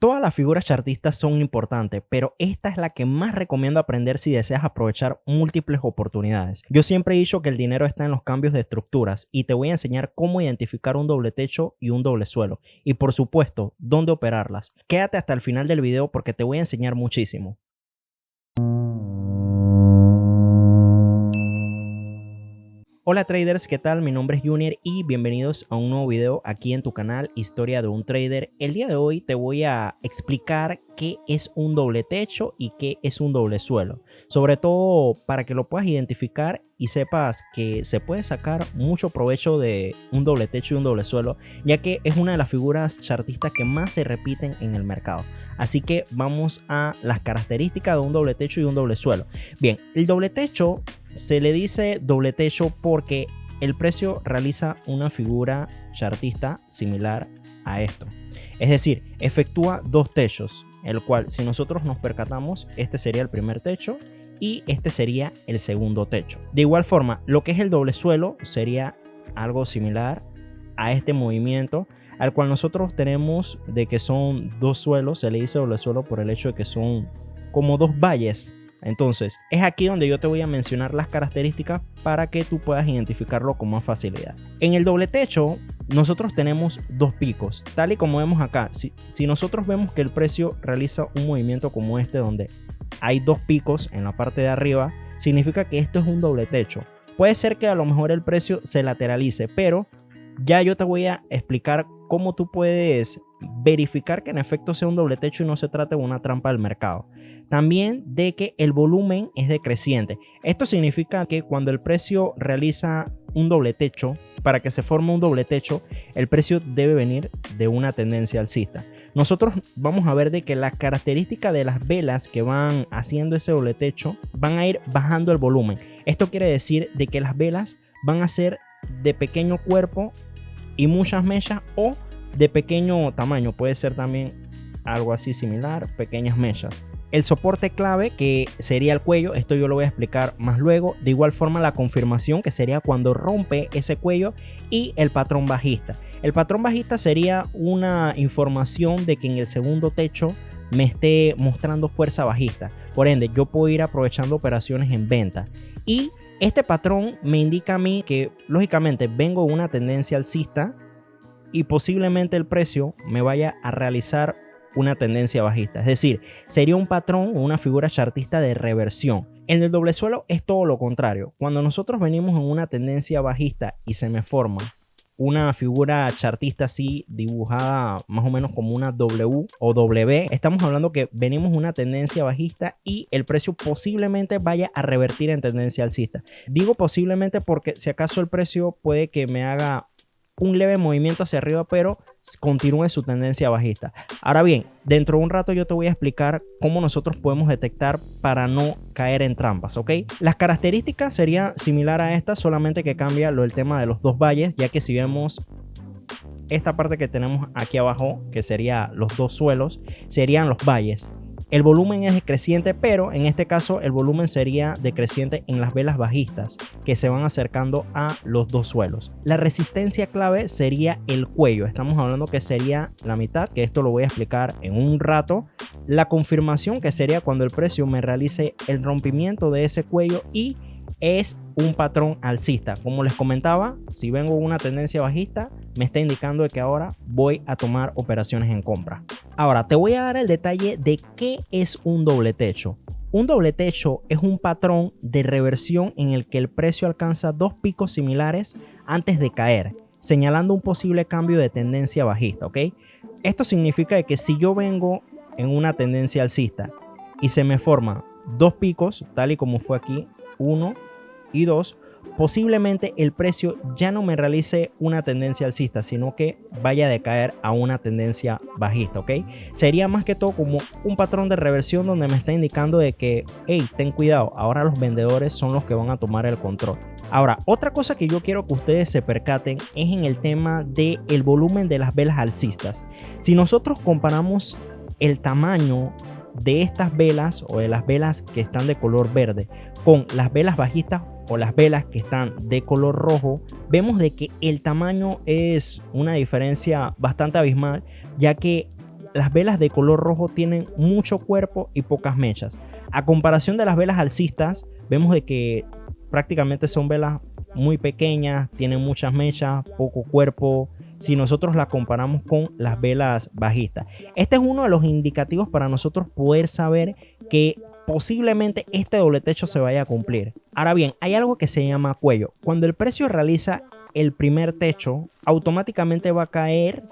Todas las figuras chartistas son importantes, pero esta es la que más recomiendo aprender si deseas aprovechar múltiples oportunidades. Yo siempre he dicho que el dinero está en los cambios de estructuras y te voy a enseñar cómo identificar un doble techo y un doble suelo. Y por supuesto, dónde operarlas. Quédate hasta el final del video porque te voy a enseñar muchísimo. Hola traders, ¿qué tal? Mi nombre es Junior y bienvenidos a un nuevo video aquí en tu canal Historia de un Trader. El día de hoy te voy a explicar qué es un doble techo y qué es un doble suelo. Sobre todo para que lo puedas identificar y sepas que se puede sacar mucho provecho de un doble techo y un doble suelo, ya que es una de las figuras chartistas que más se repiten en el mercado. Así que vamos a las características de un doble techo y un doble suelo. Bien, el doble techo se le dice doble techo porque el precio realiza una figura chartista similar a esto. Es decir, efectúa dos techos, el cual si nosotros nos percatamos, este sería el primer techo y este sería el segundo techo. De igual forma, lo que es el doble suelo sería algo similar a este movimiento, al cual nosotros tenemos de que son dos suelos. Se le dice doble suelo por el hecho de que son como dos valles. Entonces, es aquí donde yo te voy a mencionar las características para que tú puedas identificarlo con más facilidad. En el doble techo, nosotros tenemos dos picos, tal y como vemos acá. Si nosotros vemos que el precio realiza un movimiento como este, donde hay dos picos en la parte de arriba, significa que esto es un doble techo. Puede ser que a lo mejor el precio se lateralice, pero ya yo te voy a explicar cómo tú puedes verificar que en efecto sea un doble techo y no se trate de una trampa del mercado. También de que el volumen es decreciente. Esto significa que cuando el precio realiza un doble techo, para que se forme un doble techo, el precio debe venir de una tendencia alcista. Nosotros vamos a ver de que las características de las velas que van haciendo ese doble techo van a ir bajando el volumen. Esto quiere decir de que las velas van a ser de pequeño cuerpo y muchas mechas, o de pequeño tamaño, puede ser también algo así similar, pequeñas mechas. El soporte clave, que sería el cuello, esto yo lo voy a explicar más luego. De igual forma, la confirmación, que sería cuando rompe ese cuello, y el patrón bajista. El patrón bajista sería una información de que en el segundo techo me esté mostrando fuerza bajista, por ende yo puedo ir aprovechando operaciones en venta. Y este patrón me indica a mí que lógicamente vengo en una tendencia alcista y posiblemente el precio me vaya a realizar una tendencia bajista. Es decir, sería un patrón o una figura chartista de reversión. En el doble suelo es todo lo contrario. Cuando nosotros venimos en una tendencia bajista y se me forma una figura chartista así dibujada más o menos como una W o W, estamos hablando que venimos una tendencia bajista y el precio posiblemente vaya a revertir en tendencia alcista. Digo posiblemente porque si acaso el precio puede que me haga un leve movimiento hacia arriba, pero continúe su tendencia bajista. Ahora bien, dentro de un rato yo te voy a explicar cómo nosotros podemos detectar para no caer en trampas, ¿ok? Las características serían similar a esta, solamente que cambia el tema de los dos valles, ya que si vemos esta parte que tenemos aquí abajo, que serían los dos suelos, serían los valles. El volumen es decreciente, pero en este caso el volumen sería decreciente en las velas bajistas que se van acercando a los dos suelos. La resistencia clave sería el cuello. Estamos hablando que sería la mitad, que esto lo voy a explicar en un rato. La confirmación, que sería cuando el precio me realice el rompimiento de ese cuello y es un patrón alcista. Como les comentaba, si vengo una tendencia bajista, me está indicando de que ahora voy a tomar operaciones en compra. Ahora te voy a dar el detalle de qué es un doble techo. Un doble techo es un patrón de reversión en el que el precio alcanza dos picos similares antes de caer, señalando un posible cambio de tendencia bajista, ¿ok? Esto significa que si yo vengo en una tendencia alcista y se me forman dos picos, tal y como fue aquí, 1 y 2, posiblemente el precio ya no me realice una tendencia alcista, sino que vaya a decaer a una tendencia bajista, ¿ok? Sería más que todo como un patrón de reversión donde me está indicando de que, hey, ten cuidado, ahora los vendedores son los que van a tomar el control. Ahora, otra cosa que yo quiero que ustedes se percaten es en el tema del volumen de las velas alcistas. Si nosotros comparamos el tamaño de estas velas o de las velas que están de color verde con las velas bajistas o las velas que están de color rojo, vemos de que el tamaño es una diferencia bastante abismal, ya que las velas de color rojo tienen mucho cuerpo y pocas mechas. A comparación de las velas alcistas, vemos de que prácticamente son velas muy pequeñas, tienen muchas mechas, poco cuerpo, si nosotros la comparamos con las velas bajistas. Este es uno de los indicativos para nosotros poder saber que posiblemente este doble techo se vaya a cumplir. Ahora bien, hay algo que se llama cuello. Cuando el precio realiza el primer techo, automáticamente va a caer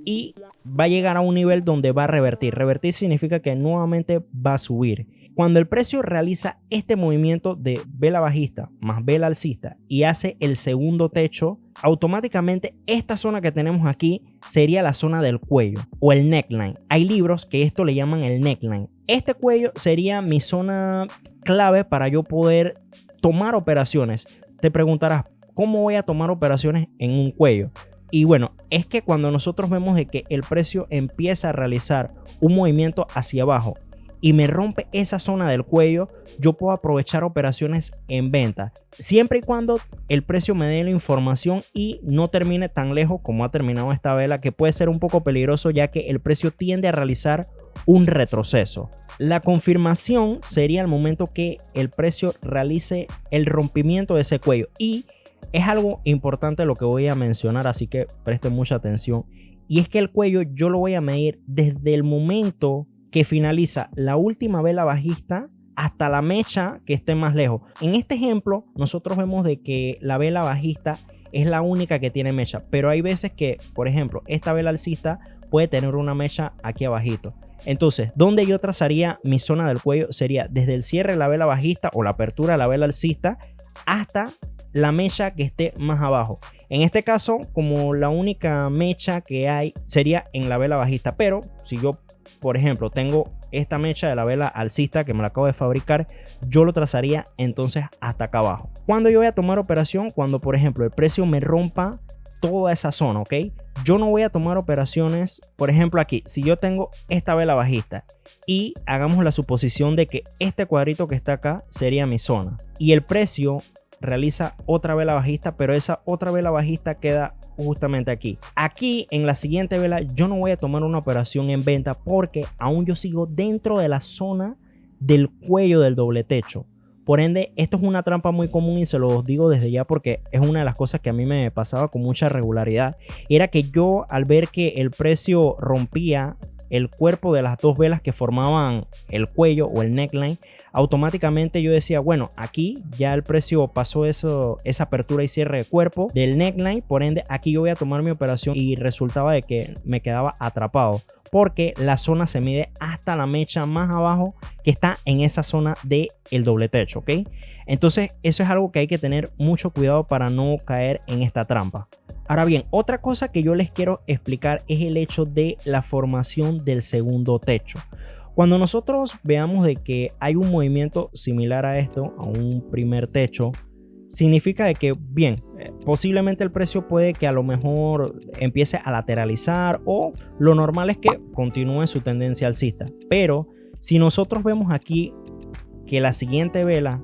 y va a llegar a un nivel donde va a revertir. Revertir significa que nuevamente va a subir. Cuando el precio realiza este movimiento de vela bajista más vela alcista y hace el segundo techo, automáticamente esta zona que tenemos aquí sería la zona del cuello o el neckline. Hay libros que esto le llaman el neckline. Este cuello sería mi zona clave para yo poder tomar operaciones. Te preguntarás, ¿cómo voy a tomar operaciones en un cuello? Y bueno, es que cuando nosotros vemos de que el precio empieza a realizar un movimiento hacia abajo y me rompe esa zona del cuello, yo puedo aprovechar operaciones en venta, siempre y cuando el precio me dé la información y no termine tan lejos como ha terminado esta vela, que puede ser un poco peligroso ya que el precio tiende a realizar un retroceso. La confirmación sería el momento que el precio realice el rompimiento de ese cuello, y es algo importante lo que voy a mencionar, así que presten mucha atención, y es que el cuello yo lo voy a medir desde el momento que finaliza la última vela bajista hasta la mecha que esté más lejos. En este ejemplo nosotros vemos de que la vela bajista es la única que tiene mecha, pero hay veces que, por ejemplo, esta vela alcista puede tener una mecha aquí abajito. Entonces, donde yo trazaría mi zona del cuello sería desde el cierre de la vela bajista o la apertura de la vela alcista hasta la mecha que esté más abajo. En este caso, como la única mecha que hay sería en la vela bajista, pero si yo, por ejemplo, tengo esta mecha de la vela alcista que me la acabo de fabricar, yo lo trazaría entonces hasta acá abajo. Cuando yo voy a tomar operación, cuando por ejemplo el precio me rompa toda esa zona, ¿ok? Yo no voy a tomar operaciones, por ejemplo aquí, si yo tengo esta vela bajista y hagamos la suposición de que este cuadrito que está acá sería mi zona y el precio realiza otra vela bajista, pero esa otra vela bajista queda justamente aquí. Aquí en la siguiente vela yo no voy a tomar una operación en venta porque aún yo sigo dentro de la zona del cuello del doble techo. Por ende, esto es una trampa muy común y se los digo desde ya porque es una de las cosas que a mí me pasaba con mucha regularidad. Era que yo, al ver que el precio rompía el cuerpo de las dos velas que formaban el cuello o el neckline, automáticamente yo decía, bueno, aquí ya el precio pasó esa apertura y cierre de cuerpo del neckline, por ende aquí yo voy a tomar mi operación, y resultaba de que me quedaba atrapado porque la zona se mide hasta la mecha más abajo que está en esa zona del doble techo, ¿ok? Entonces eso es algo que hay que tener mucho cuidado para no caer en esta trampa. Ahora bien, otra cosa que yo les quiero explicar es el hecho de la formación del segundo techo. Cuando nosotros veamos de que hay un movimiento similar a esto, a un primer techo, significa de que, bien, posiblemente el precio puede que a lo mejor empiece a lateralizar, o lo normal es que continúe su tendencia alcista. Pero si nosotros vemos aquí que la siguiente vela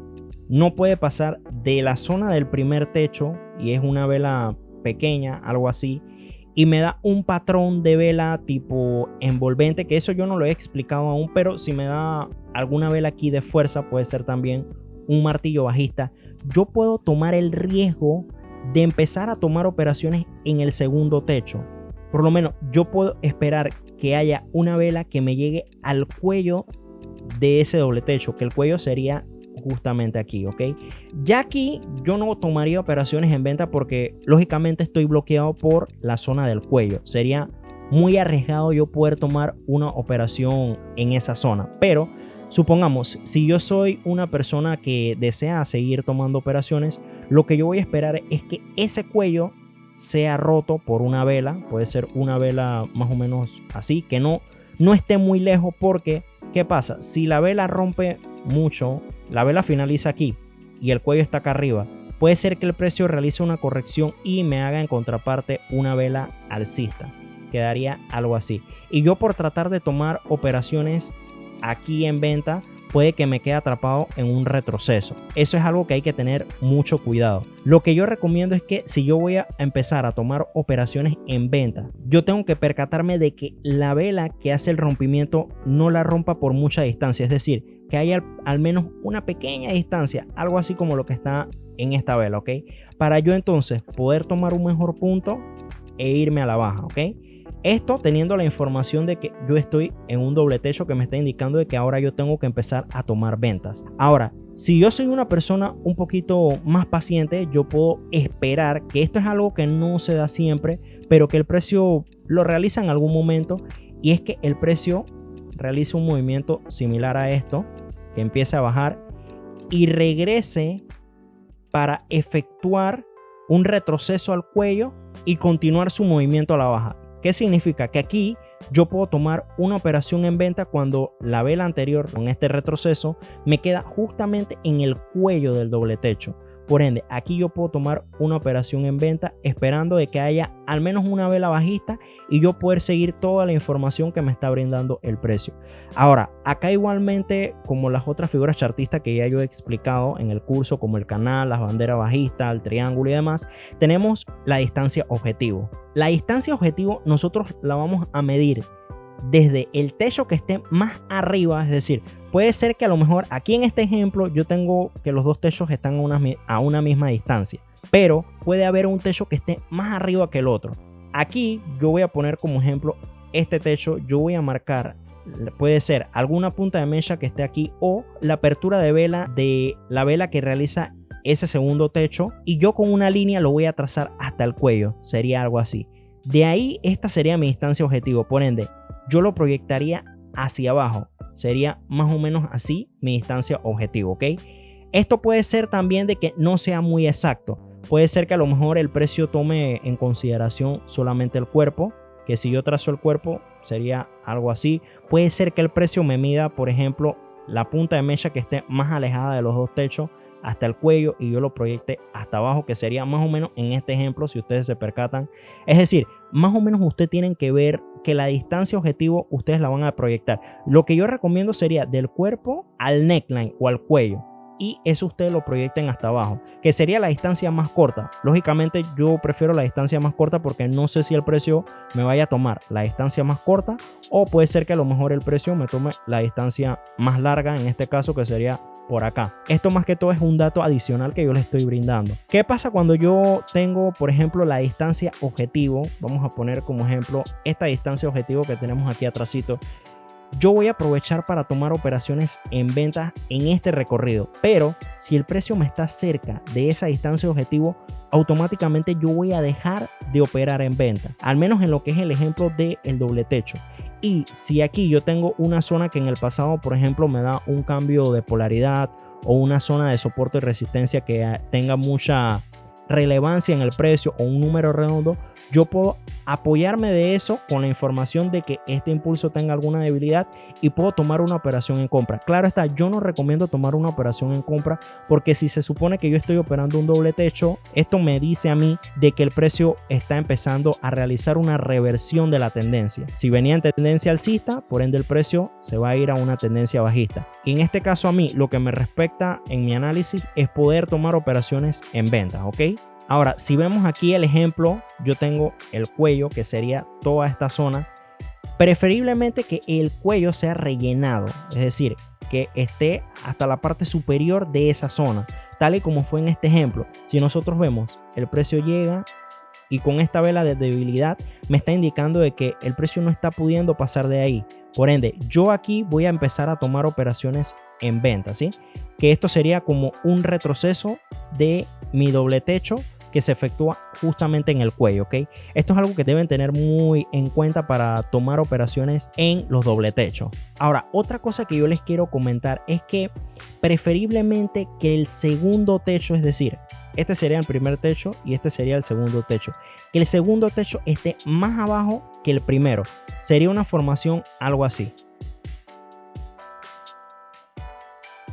no puede pasar de la zona del primer techo y es una vela pequeña, algo así, y me da un patrón de vela tipo envolvente, que eso yo no lo he explicado aún, pero si me da alguna vela aquí de fuerza, puede ser también un martillo bajista, yo puedo tomar el riesgo de empezar a tomar operaciones en el segundo techo. Por lo menos yo puedo esperar que haya una vela que me llegue al cuello de ese doble techo, que el cuello sería justamente aquí, ¿ok? Ya aquí yo no tomaría operaciones en venta porque lógicamente estoy bloqueado por la zona del cuello. Sería muy arriesgado yo poder tomar una operación en esa zona. Pero supongamos, si yo soy una persona que desea seguir tomando operaciones, lo que yo voy a esperar es que ese cuello sea roto por una vela. Puede ser una vela más o menos así, que no esté muy lejos, porque ¿qué pasa? Si la vela rompe mucho, la vela finaliza aquí y el cuello está acá arriba, puede ser que el precio realice una corrección y me haga en contraparte una vela alcista. Quedaría algo así. Y yo, por tratar de tomar operaciones aquí en venta, puede que me quede atrapado en un retroceso. Eso es algo que hay que tener mucho cuidado. Lo que yo recomiendo es que si yo voy a empezar a tomar operaciones en venta, yo tengo que percatarme de que la vela que hace el rompimiento no la rompa por mucha distancia, es decir, que haya al menos una pequeña distancia, algo así como lo que está en esta vela, ¿ok? Para yo entonces poder tomar un mejor punto e irme a la baja, ¿ok? Esto teniendo la información de que yo estoy en un doble techo que me está indicando de que ahora yo tengo que empezar a tomar ventas. Ahora, si yo soy una persona un poquito más paciente, yo puedo esperar que esto es algo que no se da siempre, pero que el precio lo realiza en algún momento, y es que el precio realice un movimiento similar a esto, que empiece a bajar y regrese para efectuar un retroceso al cuello y continuar su movimiento a la baja. ¿Qué significa? Que aquí yo puedo tomar una operación en venta cuando la vela anterior con este retroceso me queda justamente en el cuello del doble techo. Por ende, aquí yo puedo tomar una operación en venta esperando de que haya al menos una vela bajista y yo poder seguir toda la información que me está brindando el precio. Ahora, acá igualmente, como las otras figuras chartistas que ya yo he explicado en el curso, como el canal, las banderas bajistas, el triángulo y demás, tenemos la distancia objetivo. La distancia objetivo nosotros la vamos a medir desde el techo que esté más arriba, es decir, puede ser que a lo mejor aquí en este ejemplo yo tengo que los dos techos están a una misma distancia, pero puede haber un techo que esté más arriba que el otro. Aquí yo voy a poner como ejemplo este techo, yo voy a marcar, puede ser alguna punta de mecha que esté aquí o la apertura de vela de la vela que realiza ese segundo techo, y yo con una línea lo voy a trazar hasta el cuello, sería algo así. De ahí esta sería mi distancia objetivo, por ende yo lo proyectaría hacia abajo, sería más o menos así mi distancia objetivo, ¿ok? Esto puede ser también de que no sea muy exacto, puede ser que a lo mejor el precio tome en consideración solamente el cuerpo, que si yo trazo el cuerpo sería algo así. Puede ser que el precio me mida, por ejemplo, la punta de mecha que esté más alejada de los dos techos hasta el cuello y yo lo proyecte hasta abajo, que sería más o menos en este ejemplo, si ustedes se percatan. Es decir, más o menos ustedes tienen que ver que la distancia objetivo ustedes la van a proyectar. Lo que yo recomiendo sería del cuerpo al neckline o al cuello, y eso ustedes lo proyecten hasta abajo, que sería la distancia más corta. Lógicamente yo prefiero la distancia más corta porque no sé si el precio me vaya a tomar la distancia más corta, o puede ser que a lo mejor el precio me tome la distancia más larga, en este caso que sería por acá. Esto más que todo es un dato adicional que yo les estoy brindando. ¿Qué pasa cuando yo tengo, por ejemplo, la distancia objetivo? Vamos a poner como ejemplo esta distancia objetivo que tenemos aquí atrásito. Yo voy a aprovechar para tomar operaciones en venta en este recorrido, pero si el precio me está cerca de esa distancia objetivo, automáticamente yo voy a dejar de operar en venta, al menos en lo que es el ejemplo del doble techo. Y si aquí yo tengo una zona que en el pasado, por ejemplo, me da un cambio de polaridad o una zona de soporte y resistencia que tenga mucha relevancia en el precio o un número redondo, yo puedo apoyarme de eso con la información de que este impulso tenga alguna debilidad y puedo tomar una operación en compra. Claro está, yo no recomiendo tomar una operación en compra porque si se supone que yo estoy operando un doble techo, esto me dice a mí de que el precio está empezando a realizar una reversión de la tendencia. Si venía en tendencia alcista, por ende el precio se va a ir a una tendencia bajista. Y en este caso a mí lo que me respecta en mi análisis es poder tomar operaciones en venta, ¿ok? Ahora, si vemos aquí el ejemplo, yo tengo el cuello, que sería toda esta zona. Preferiblemente que el cuello sea rellenado, es decir, que esté hasta la parte superior de esa zona, tal y como fue en este ejemplo. Si nosotros vemos, el precio llega y con esta vela de debilidad me está indicando de que el precio no está pudiendo pasar de ahí. Por ende, yo aquí voy a empezar a tomar operaciones en venta, ¿sí? Que esto sería como un retroceso de mi doble techo que se efectúa justamente en el cuello, ¿ok? Esto es algo que deben tener muy en cuenta para tomar operaciones en los doble techos. Ahora, otra cosa que yo les quiero comentar es que preferiblemente que el segundo techo, es decir, este sería el primer techo y este sería el segundo techo, que el segundo techo esté más abajo que el primero. Sería una formación algo así.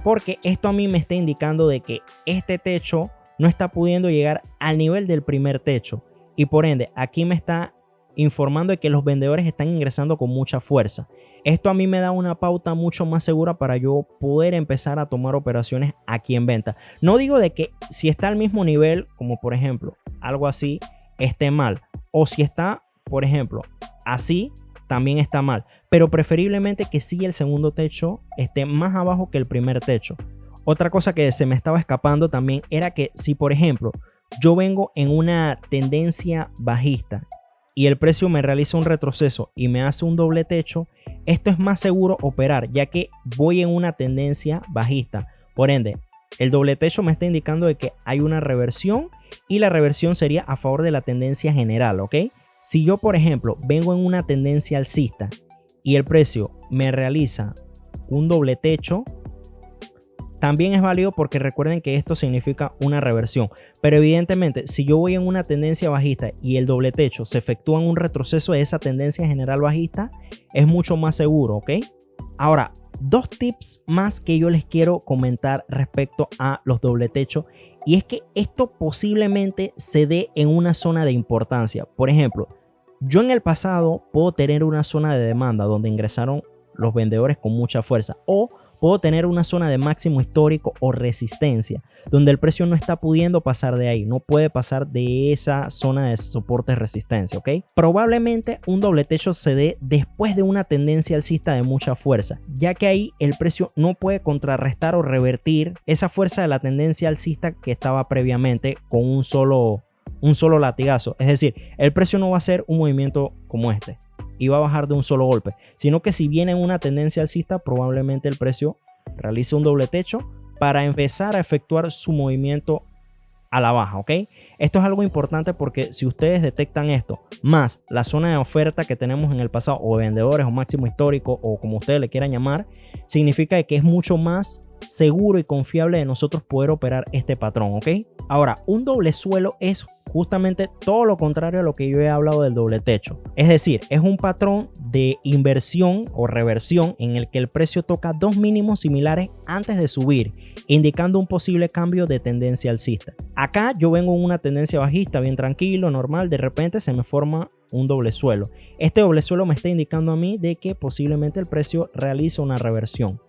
Porque esto a mí me está indicando de que este techo no está pudiendo llegar al nivel del primer techo y por ende aquí me está informando de que los vendedores están ingresando con mucha fuerza. Esto a mí me da una pauta mucho más segura para yo poder empezar a tomar operaciones aquí en venta. No digo de que si está al mismo nivel, como por ejemplo algo así, esté mal. O si está, por ejemplo, así, también está mal. Pero preferiblemente que sí el segundo techo esté más abajo que el primer techo. Otra cosa que se me estaba escapando también era que si por ejemplo yo vengo en una tendencia bajista y el precio me realiza un retroceso y me hace un doble techo, esto es más seguro operar ya que voy en una tendencia bajista. Por ende, el doble techo me está indicando de que hay una reversión y la reversión sería a favor de la tendencia general, ¿ok? Si yo, por ejemplo, vengo en una tendencia alcista y el precio me realiza un doble techo, también es válido porque recuerden que esto significa una reversión. Pero evidentemente, si yo voy en una tendencia bajista y el doble techo se efectúa en un retroceso de esa tendencia general bajista, es mucho más seguro, ¿ok? Ahora, dos tips más que yo les quiero comentar respecto a los doble techo. Y es que esto posiblemente se dé en una zona de importancia. Por ejemplo, yo en el pasado puedo tener una zona de demanda donde ingresaron los vendedores con mucha fuerza. O puedo tener una zona de máximo histórico o resistencia, donde el precio no está pudiendo pasar de ahí, no puede pasar de esa zona de soporte resistencia, ¿ok? Probablemente un doble techo se dé después de una tendencia alcista de mucha fuerza, ya que ahí el precio no puede contrarrestar o revertir esa fuerza de la tendencia alcista que estaba previamente con un solo latigazo. Es decir, el precio no va a hacer un movimiento como este y va a bajar de un solo golpe, sino que si viene en una tendencia alcista, probablemente el precio realice un doble techo para empezar a efectuar su movimiento a la baja, ¿ok? Esto es algo importante porque si ustedes detectan esto, más la zona de oferta que tenemos en el pasado, o vendedores, o máximo histórico, o como ustedes le quieran llamar, significa que es mucho más seguro y confiable de nosotros poder operar este patrón, ¿ok? Ahora, un doble suelo es justamente todo lo contrario a lo que yo he hablado del doble techo. Es decir, es un patrón de inversión o reversión en el que el precio toca dos mínimos similares antes de subir, indicando un posible cambio de tendencia alcista. Acá yo vengo en una tendencia bajista, bien tranquilo, normal, de repente se me forma un doble suelo. Este doble suelo me está indicando a mí de que posiblemente el precio realiza una reversión.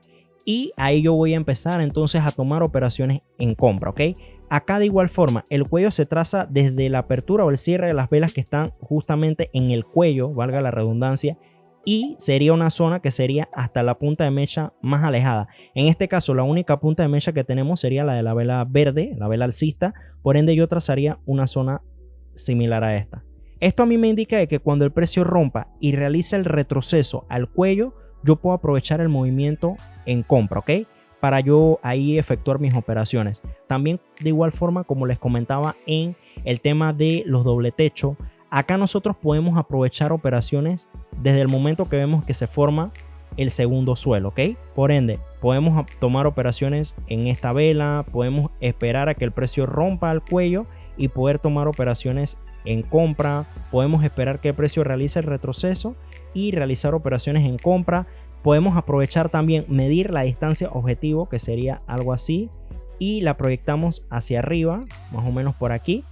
Y ahí yo voy a empezar entonces a tomar operaciones en compra, ¿ok? Acá de igual forma el cuello se traza desde la apertura o el cierre de las velas que están justamente en el cuello, valga la redundancia, y sería una zona que sería hasta la punta de mecha más alejada. En este caso la única punta de mecha que tenemos sería la de la vela verde, la vela alcista, por ende yo trazaría una zona similar a esta. Esto a mí me indica de que cuando el precio rompa y realiza el retroceso al cuello, yo puedo aprovechar el movimiento en compra, ¿ok? Para yo ahí efectuar mis operaciones. También de igual forma como les comentaba en el tema de los doble techo, acá nosotros podemos aprovechar operaciones desde el momento que vemos que se forma el segundo suelo, ¿ok? Por ende, podemos tomar operaciones en esta vela, podemos esperar a que el precio rompa al cuello y poder tomar operaciones en compra, podemos esperar que el precio realice el retroceso y realizar operaciones en compra. Podemos aprovechar también medir la distancia objetivo, que sería algo así, y la proyectamos hacia arriba, más o menos por aquí,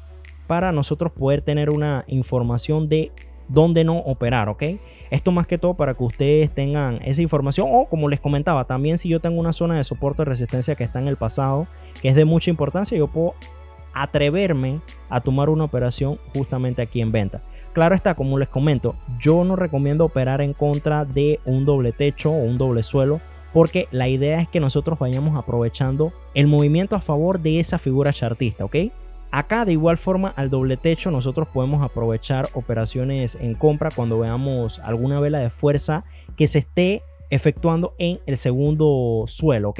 para nosotros poder tener una información de dónde no operar, ¿ok? Esto más que todo para que ustedes tengan esa información, o como les comentaba, también si yo tengo una zona de soporte de resistencia que está en el pasado, que es de mucha importancia, yo puedo atreverme a tomar una operación justamente aquí en venta. Claro está, como les comento, yo no recomiendo operar en contra de un doble techo o un doble suelo, porque la idea es que nosotros vayamos aprovechando el movimiento a favor de esa figura chartista, ¿ok? Acá de igual forma al doble techo nosotros podemos aprovechar operaciones en compra cuando veamos alguna vela de fuerza que se esté efectuando en el segundo suelo, ¿ok?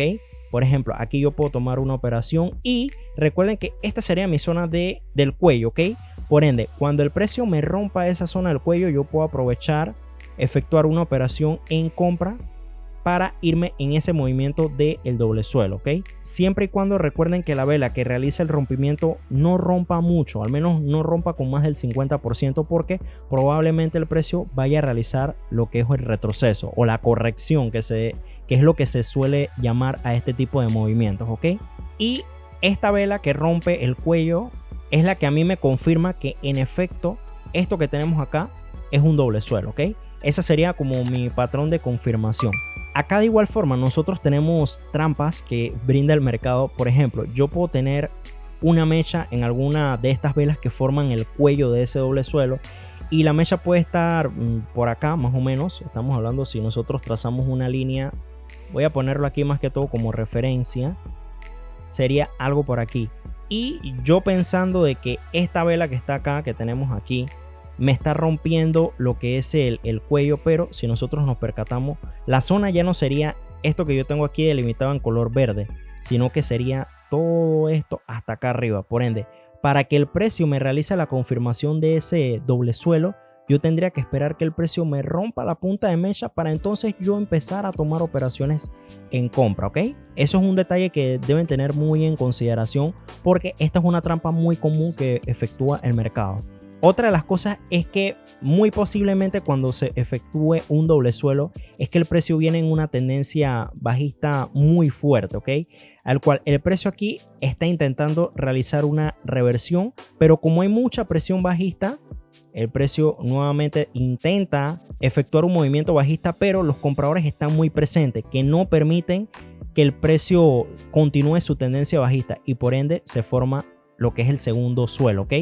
Por ejemplo, aquí yo puedo tomar una operación y recuerden que esta sería mi zona del cuello, ¿ok? Por ende, cuando el precio me rompa esa zona del cuello, yo puedo aprovechar, efectuar una operación en compra para irme en ese movimiento del doble suelo, ¿ok? Siempre y cuando recuerden que la vela que realiza el rompimiento no rompa mucho, al menos no rompa con más del 50%, porque probablemente el precio vaya a realizar lo que es el retroceso o la corrección, que es lo que se suele llamar a este tipo de movimientos, ¿ok? Y esta vela que rompe el cuello es la que a mí me confirma que en efecto esto que tenemos acá es un doble suelo, ¿ok? Ese sería como mi patrón de confirmación. Acá de igual forma nosotros tenemos trampas que brinda el mercado. Por ejemplo, yo puedo tener una mecha en alguna de estas velas que forman el cuello de ese doble suelo y la mecha puede estar por acá más o menos. Estamos hablando, si nosotros trazamos una línea, voy a ponerlo aquí más que todo como referencia, sería algo por aquí. Y yo pensando de que esta vela que está acá, que tenemos aquí, me está rompiendo lo que es el cuello, pero si nosotros nos percatamos, la zona ya no sería esto que yo tengo aquí delimitado en color verde, sino que sería todo esto hasta acá arriba. Por ende, para que el precio me realice la confirmación de ese doble suelo, yo tendría que esperar que el precio me rompa la punta de mecha para entonces yo empezar a tomar operaciones en compra, ¿ok? Eso es un detalle que deben tener muy en consideración porque esta es una trampa muy común que efectúa el mercado. Otra de las cosas es que muy posiblemente cuando se efectúe un doble suelo es que el precio viene en una tendencia bajista muy fuerte, ¿ok? Al cual el precio aquí está intentando realizar una reversión, pero como hay mucha presión bajista, el precio nuevamente intenta efectuar un movimiento bajista, pero los compradores están muy presentes que no permiten que el precio continúe su tendencia bajista y por ende se forma lo que es el segundo suelo, ¿ok?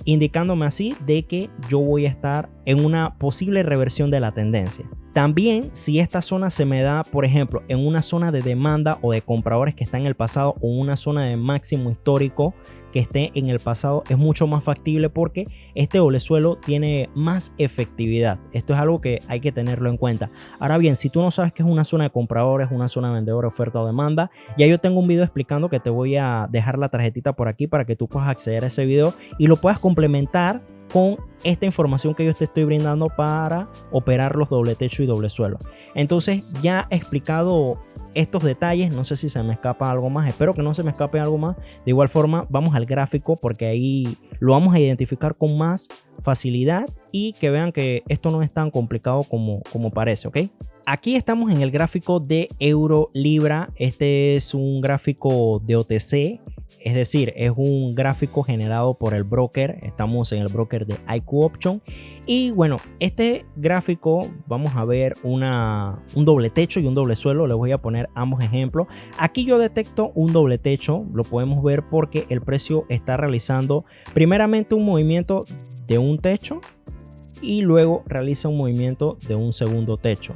Indicándome así de que yo voy a estar en una posible reversión de la tendencia. También si esta zona se me da, por ejemplo, en una zona de demanda o de compradores que está en el pasado o una zona de máximo histórico que esté en el pasado, es mucho más factible porque este doble suelo tiene más efectividad. Esto es algo que hay que tenerlo en cuenta. Ahora bien, si tú no sabes que es una zona de compradores, una zona de vendedores, oferta o demanda, ya yo tengo un video explicando que te voy a dejar la tarjetita por aquí para que tú puedas acceder a ese video y lo puedas complementar con esta información que yo te estoy brindando para operar los doble techo y doble suelo. Entonces ya he explicado estos detalles, no sé si se me escapa algo más, espero que no se me escape algo más. De igual forma vamos al gráfico porque ahí lo vamos a identificar con más facilidad y que vean que esto no es tan complicado como parece, ¿ok? Aquí estamos en el gráfico de euro libra. Este es un gráfico de OTC, es decir, es un gráfico generado por el broker. Estamos en el broker de IQ Option. Y bueno, este gráfico vamos a ver un doble techo y un doble suelo. Les voy a poner ambos ejemplos. Aquí yo detecto un doble techo. Lo podemos ver porque el precio está realizando primeramente un movimiento de un techo y luego realiza un movimiento de un segundo techo.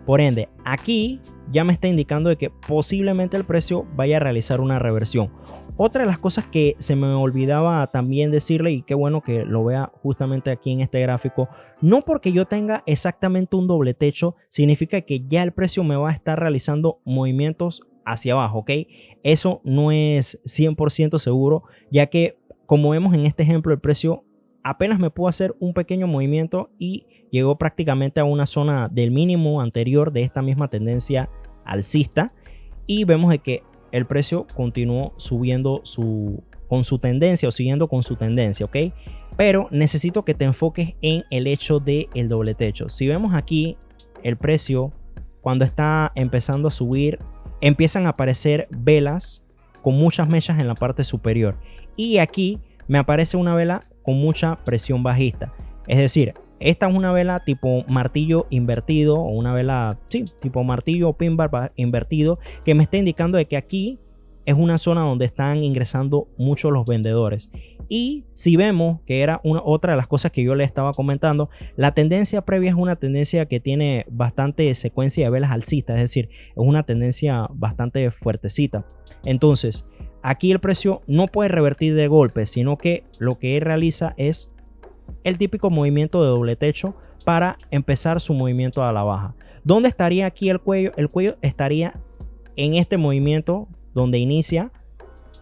Por ende, aquí ya me está indicando de que posiblemente el precio vaya a realizar una reversión. Otra de las cosas que se me olvidaba también decirle, y qué bueno que lo vea justamente aquí en este gráfico, no porque yo tenga exactamente un doble techo significa que ya el precio me va a estar realizando movimientos hacia abajo, ¿ok? Eso no es 100% seguro, ya que como vemos en este ejemplo, el precio apenas me pudo hacer un pequeño movimiento y llegó prácticamente a una zona del mínimo anterior de esta misma tendencia alcista y vemos de que el precio continuó subiendo con su tendencia o siguiendo con su tendencia, ¿ok? Pero necesito que te enfoques en el hecho del doble techo. Si vemos aquí el precio cuando está empezando a subir, empiezan a aparecer velas con muchas mechas en la parte superior y aquí me aparece una vela con mucha presión bajista, es decir, esta es una vela tipo martillo invertido o una vela tipo martillo o pin bar invertido que me está indicando de que aquí es una zona donde están ingresando muchos los vendedores. Y si vemos que era otra de las cosas que yo le estaba comentando, la tendencia previa es una tendencia que tiene bastante secuencia de velas alcistas, es decir, es una tendencia bastante fuertecita. Entonces aquí el precio no puede revertir de golpe, sino que lo que él realiza es el típico movimiento de doble techo para empezar su movimiento a la baja. ¿Dónde estaría aquí el cuello? El cuello estaría en este movimiento donde inicia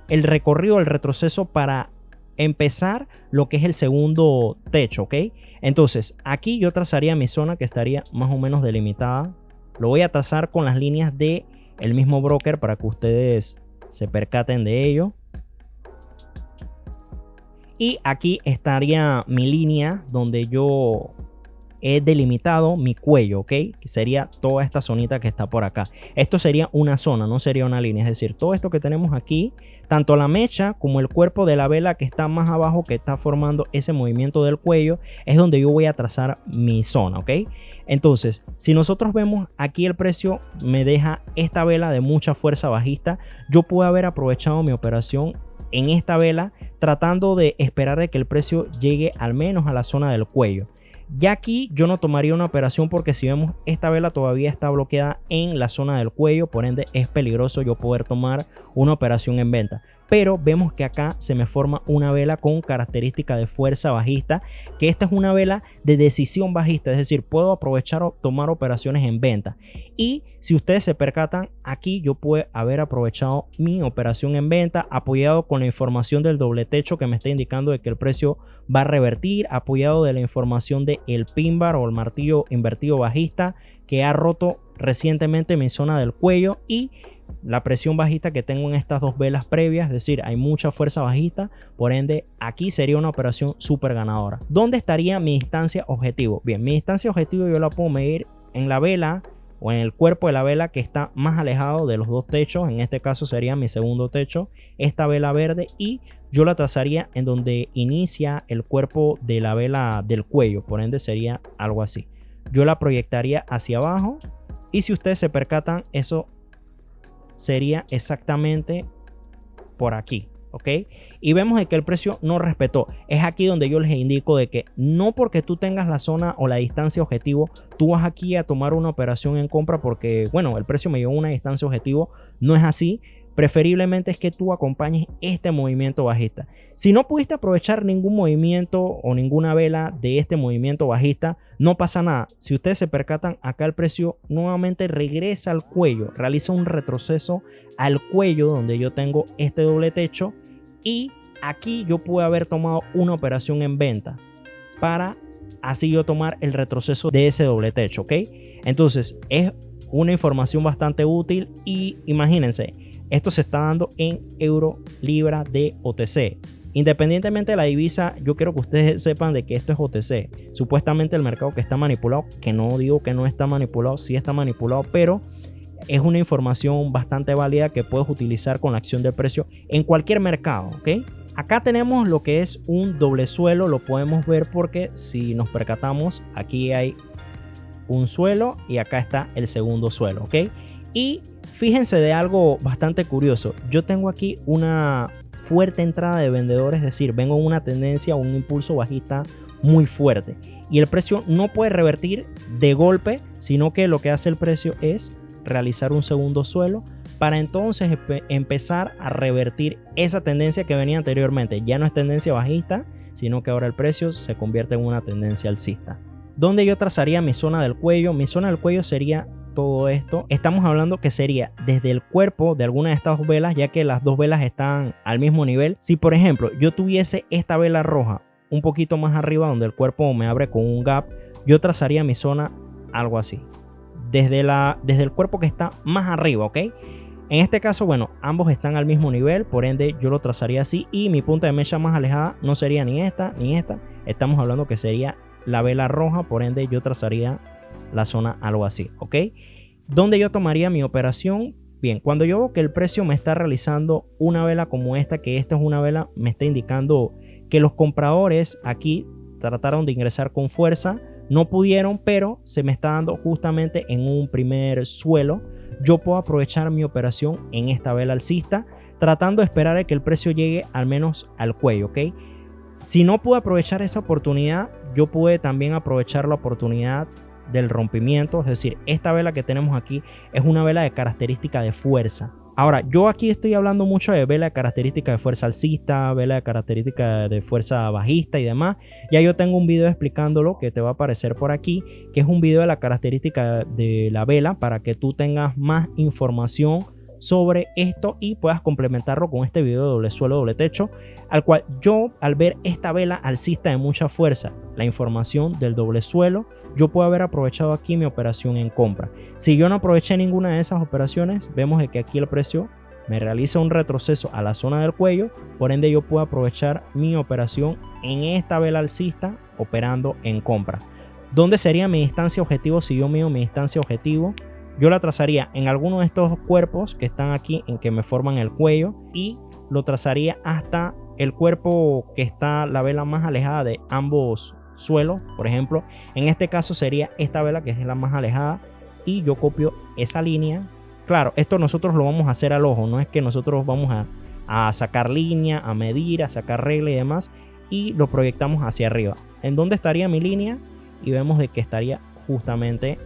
el recorrido, el retroceso para empezar lo que es el segundo techo, ¿ok? Entonces aquí yo trazaría mi zona que estaría más o menos delimitada. Lo voy a trazar con las líneas de el mismo broker para que ustedes se percaten de ello. Y aquí estaría mi línea donde yo he delimitado mi cuello, ¿ok? Que sería toda esta zonita que está por acá. Esto sería una zona, no sería una línea. Es decir, todo esto que tenemos aquí, tanto la mecha como el cuerpo de la vela que está más abajo, que está formando ese movimiento del cuello, es donde yo voy a trazar mi zona, ¿ok? Entonces, si nosotros vemos aquí el precio me deja esta vela de mucha fuerza bajista, yo puedo haber aprovechado mi operación en esta vela tratando de esperar de que el precio llegue al menos a la zona del cuello. Ya aquí yo no tomaría una operación porque si vemos esta vela todavía está bloqueada en la zona del cuello, por ende es peligroso yo poder tomar una operación en venta. Pero vemos que acá se me forma una vela con característica de fuerza bajista, que esta es una vela de decisión bajista, es decir, puedo aprovechar o tomar operaciones en venta. Y si ustedes se percatan, aquí yo puedo haber aprovechado mi operación en venta apoyado con la información del doble techo que me está indicando de que el precio va a revertir, apoyado de la información de el pin bar o el martillo invertido bajista que ha roto recientemente mi zona del cuello y la presión bajista que tengo en estas dos velas previas, es decir, hay mucha fuerza bajista, por ende aquí sería una operación súper ganadora. ¿Dónde estaría mi distancia objetivo? Bien, mi distancia objetivo yo la puedo medir en la vela o en el cuerpo de la vela que está más alejado de los dos techos, en este caso sería mi segundo techo, esta vela verde, y yo la trazaría en donde inicia el cuerpo de la vela del cuello, por ende sería algo así. Yo la proyectaría hacia abajo y si ustedes se percatan, eso sería exactamente por aquí, ¿ok? Y vemos de que el precio no respetó. Es aquí donde yo les indico de que no porque tú tengas la zona o la distancia objetivo, tú vas aquí a tomar una operación en compra porque, bueno, el precio me dio una distancia objetivo. No es así. Preferiblemente es que tú acompañes este movimiento bajista. Si no pudiste aprovechar ningún movimiento o ninguna vela de este movimiento bajista, no pasa nada. Si ustedes se percatan, acá el precio nuevamente regresa al cuello, realiza un retroceso al cuello donde yo tengo este doble techo y aquí yo pude haber tomado una operación en venta para así yo tomar el retroceso de ese doble techo, ¿ok? Entonces es una información bastante útil y imagínense, esto se está dando en euro, libra de OTC. Independientemente de la divisa, yo quiero que ustedes sepan de que esto es OTC. Supuestamente el mercado que está manipulado, que no digo que no está manipulado, sí está manipulado, pero es una información bastante válida que puedes utilizar con la acción de precio en cualquier mercado, ¿ok? Acá tenemos lo que es un doble suelo, lo podemos ver porque si nos percatamos, aquí hay un suelo y acá está el segundo suelo, ¿ok? Y fíjense de algo bastante curioso. Yo tengo aquí una fuerte entrada de vendedores, es decir, vengo en una tendencia o un impulso bajista muy fuerte. Y el precio no puede revertir de golpe, sino que lo que hace el precio es realizar un segundo suelo para entonces empezar a revertir esa tendencia que venía anteriormente. Ya no es tendencia bajista, sino que ahora el precio se convierte en una tendencia alcista. ¿Dónde yo trazaría mi zona del cuello? Mi zona del cuello sería todo esto. Estamos hablando que sería desde el cuerpo de alguna de estas dos velas, ya que las dos velas están al mismo nivel. Si por ejemplo yo tuviese esta vela roja un poquito más arriba donde el cuerpo me abre con un gap, yo trazaría mi zona algo así. Desde el cuerpo que está más arriba, ¿ok? En este caso, bueno, ambos están al mismo nivel, por ende yo lo trazaría así y mi punta de mecha más alejada no sería ni esta ni esta. Estamos hablando que sería la vela roja, por ende yo trazaría la zona algo así, ¿ok? ¿Dónde yo tomaría mi operación? Bien, cuando yo veo que el precio me está realizando una vela como esta, que esta es una vela, me está indicando que los compradores aquí trataron de ingresar con fuerza, no pudieron, pero se me está dando justamente en un primer suelo. Yo puedo aprovechar mi operación en esta vela alcista, tratando de esperar a que el precio llegue al menos al cuello, ¿ok? Si no pude aprovechar esa oportunidad, yo pude también aprovechar la oportunidad del rompimiento, es decir, esta vela que tenemos aquí es una vela de característica de fuerza. Ahora, yo aquí estoy hablando mucho de vela de característica de fuerza alcista, vela de característica de fuerza bajista y demás. Ya yo tengo un video explicándolo que te va a aparecer por aquí, que es un video de la característica de la vela para que tú tengas más información sobre esto y puedas complementarlo con este video de doble suelo, doble techo, al cual yo al ver esta vela alcista de mucha fuerza, la información del doble suelo, yo puedo haber aprovechado aquí mi operación en compra. Si yo no aproveché ninguna de esas operaciones, vemos de que aquí el precio me realiza un retroceso a la zona del cuello, por ende yo puedo aprovechar mi operación en esta vela alcista operando en compra. ¿Dónde sería mi distancia objetivo? Si yo mido mi distancia objetivo, yo la trazaría en alguno de estos cuerpos que están aquí, en que me forman el cuello, y lo trazaría hasta el cuerpo que está la vela más alejada de ambos suelos. Por ejemplo, en este caso sería esta vela, que es la más alejada, y yo copio esa línea. Claro, esto nosotros lo vamos a hacer al ojo, no es que nosotros vamos a sacar línea, a medir, a sacar regla y demás, y lo proyectamos hacia arriba. ¿En dónde estaría mi línea? Y vemos de que estaría justamente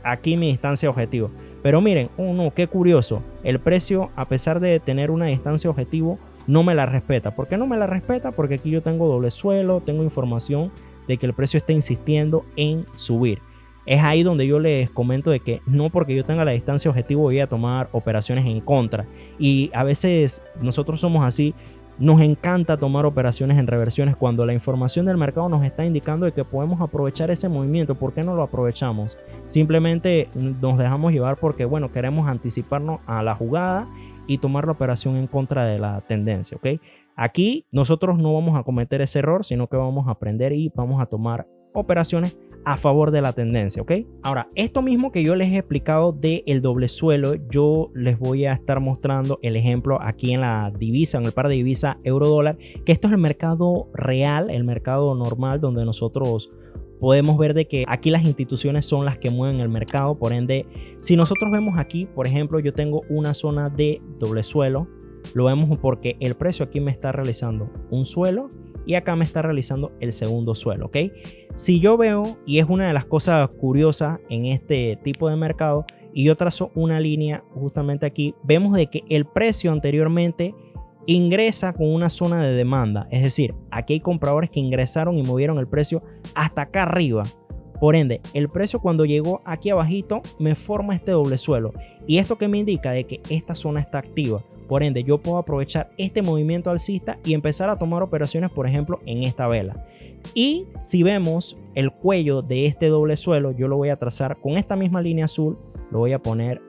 aquí mi distancia objetivo. Pero miren, oh no, qué curioso, el precio, a pesar de tener una distancia objetivo, no me la respeta. ¿Por qué no me la respeta? Porque aquí yo tengo doble suelo, tengo información de que el precio está insistiendo en subir. Es ahí donde yo les comento de que no porque yo tenga la distancia objetivo voy a tomar operaciones en contra. Y a veces nosotros somos así. Nos encanta tomar operaciones en reversiones cuando la información del mercado nos está indicando de que podemos aprovechar ese movimiento. ¿Por qué no lo aprovechamos? Simplemente nos dejamos llevar porque, bueno, queremos anticiparnos a la jugada y tomar la operación en contra de la tendencia, ¿ok? Aquí nosotros no vamos a cometer ese error, sino que vamos a aprender y vamos a tomar operaciones a favor de la tendencia, ¿ok? Ahora, esto mismo que yo les he explicado del doble suelo, yo les voy a estar mostrando el ejemplo aquí en la divisa, en el par de divisa euro-dólar, que esto es el mercado real, el mercado normal, donde nosotros podemos ver de que aquí las instituciones son las que mueven el mercado. Por ende, si nosotros vemos aquí, por ejemplo, yo tengo una zona de doble suelo, lo vemos porque el precio aquí me está realizando un suelo y acá me está realizando el segundo suelo, ¿ok? Si yo veo, y es una de las cosas curiosas en este tipo de mercado, y yo trazo una línea justamente aquí, vemos de que el precio anteriormente ingresa con una zona de demanda, es decir, aquí hay compradores que ingresaron y movieron el precio hasta acá arriba. Por ende, el precio cuando llegó aquí abajito me forma este doble suelo, y esto que me indica de que esta zona está activa. Por ende, yo puedo aprovechar este movimiento alcista y empezar a tomar operaciones, por ejemplo, en esta vela. Y si vemos el cuello de este doble suelo, yo lo voy a trazar con esta misma línea azul, lo voy a poner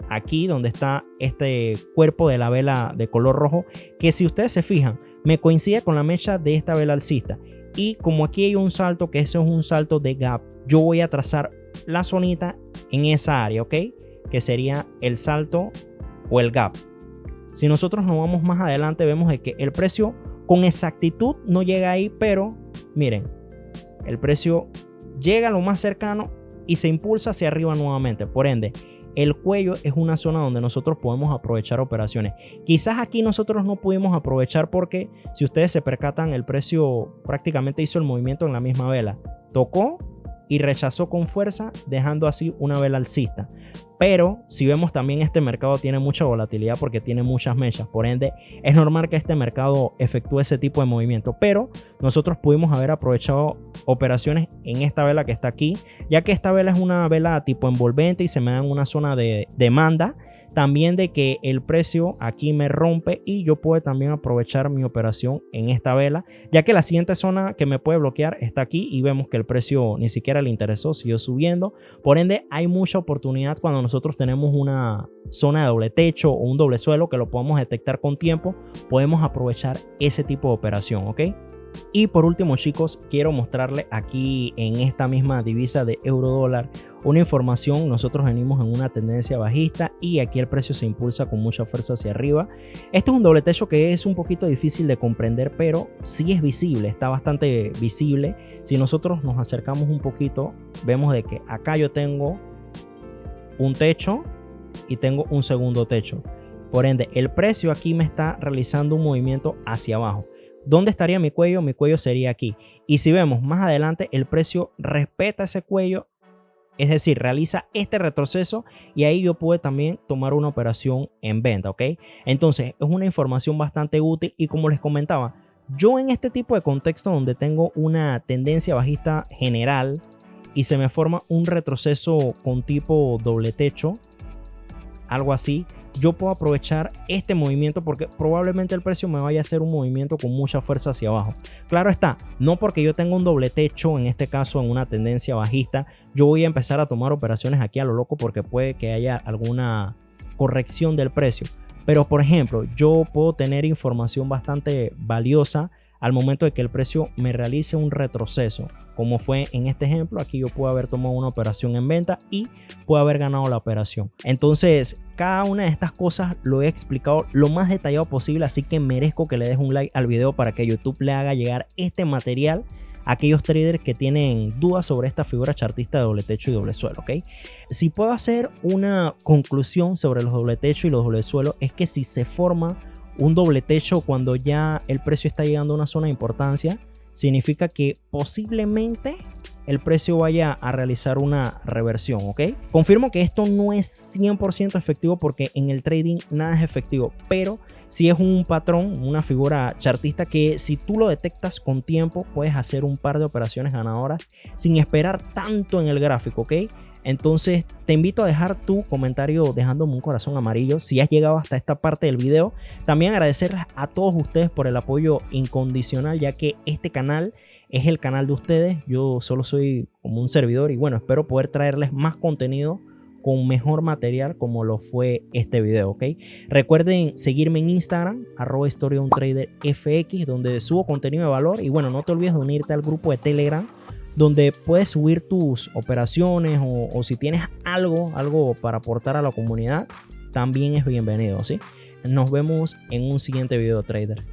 aquí donde está este cuerpo de la vela de color rojo, que si ustedes se fijan, me coincide con la mecha de esta vela alcista. Y como aquí hay un salto, que eso es un salto de gap, yo voy a trazar la zonita en esa área, ¿ok? Que sería el salto o el gap. Si nosotros nos vamos más adelante, vemos de que el precio con exactitud no llega ahí, pero miren, el precio llega a lo más cercano y se impulsa hacia arriba nuevamente. Por ende, el cuello es una zona donde nosotros podemos aprovechar operaciones. Quizás aquí nosotros no pudimos aprovechar porque, si ustedes se percatan, el precio prácticamente hizo el movimiento en la misma vela. Tocó y rechazó con fuerza, dejando así una vela alcista. Pero si vemos también, este mercado tiene mucha volatilidad porque tiene muchas mechas. Por ende, es normal que este mercado efectúe ese tipo de movimiento. Pero nosotros pudimos haber aprovechado operaciones en esta vela que está aquí, ya que esta vela es una vela tipo envolvente y se me da en una zona de demanda. También de que el precio aquí me rompe y yo puedo también aprovechar mi operación en esta vela, ya que la siguiente zona que me puede bloquear está aquí y vemos que el precio ni siquiera le interesó, siguió subiendo. Por ende, hay mucha oportunidad cuando nosotros tenemos una zona de doble techo o un doble suelo que lo podemos detectar con tiempo, podemos aprovechar ese tipo de operación, ¿ok? Y por último, chicos, quiero mostrarles aquí en esta misma divisa de euro dólar una información. Nosotros venimos en una tendencia bajista y aquí el precio se impulsa con mucha fuerza hacia arriba. Este es un doble techo que es un poquito difícil de comprender, pero sí es visible, está bastante visible. Si nosotros nos acercamos un poquito, vemos de que acá yo tengo un techo y tengo un segundo techo. Por ende, el precio aquí me está realizando un movimiento hacia abajo. ¿Dónde estaría mi cuello? Mi cuello sería aquí. Y si vemos más adelante, el precio respeta ese cuello, es decir, realiza este retroceso y ahí yo puedo también tomar una operación en venta, ¿ok? Entonces, es una información bastante útil y como les comentaba, yo en este tipo de contexto donde tengo una tendencia bajista general y se me forma un retroceso con tipo doble techo, algo así, yo puedo aprovechar este movimiento porque probablemente el precio me vaya a hacer un movimiento con mucha fuerza hacia abajo. Claro está, no porque yo tenga un doble techo, en este caso en una tendencia bajista, yo voy a empezar a tomar operaciones aquí a lo loco porque puede que haya alguna corrección del precio. Pero por ejemplo, yo puedo tener información bastante valiosa al momento de que el precio me realice un retroceso, como fue en este ejemplo. Aquí yo puedo haber tomado una operación en venta y puedo haber ganado la operación. Entonces, cada una de estas cosas lo he explicado lo más detallado posible, así que merezco que le des un like al video para que YouTube le haga llegar este material a aquellos traders que tienen dudas sobre esta figura chartista de doble techo y doble suelo, ¿ok? Si puedo hacer una conclusión sobre los doble techo y los doble suelo, es que si se forma un doble techo cuando ya el precio está llegando a una zona de importancia, significa que posiblemente el precio vaya a realizar una reversión, ¿ok? Confirmo que esto no es 100% efectivo porque en el trading nada es efectivo, pero sí es un patrón, una figura chartista que si tú lo detectas con tiempo puedes hacer un par de operaciones ganadoras sin esperar tanto en el gráfico, ¿ok? Entonces te invito a dejar tu comentario dejándome un corazón amarillo si has llegado hasta esta parte del video. También agradecerles a todos ustedes por el apoyo incondicional, ya que este canal es el canal de ustedes. Yo solo soy como un servidor y bueno, espero poder traerles más contenido con mejor material como lo fue este video, ¿ok? Recuerden seguirme en Instagram, @historiadeuntraderfx, donde subo contenido de valor. Y bueno, no te olvides de unirte al grupo de Telegram, donde puedes subir tus operaciones o si tienes algo para aportar a la comunidad, también es bienvenido, ¿sí? Nos vemos en un siguiente video, trader.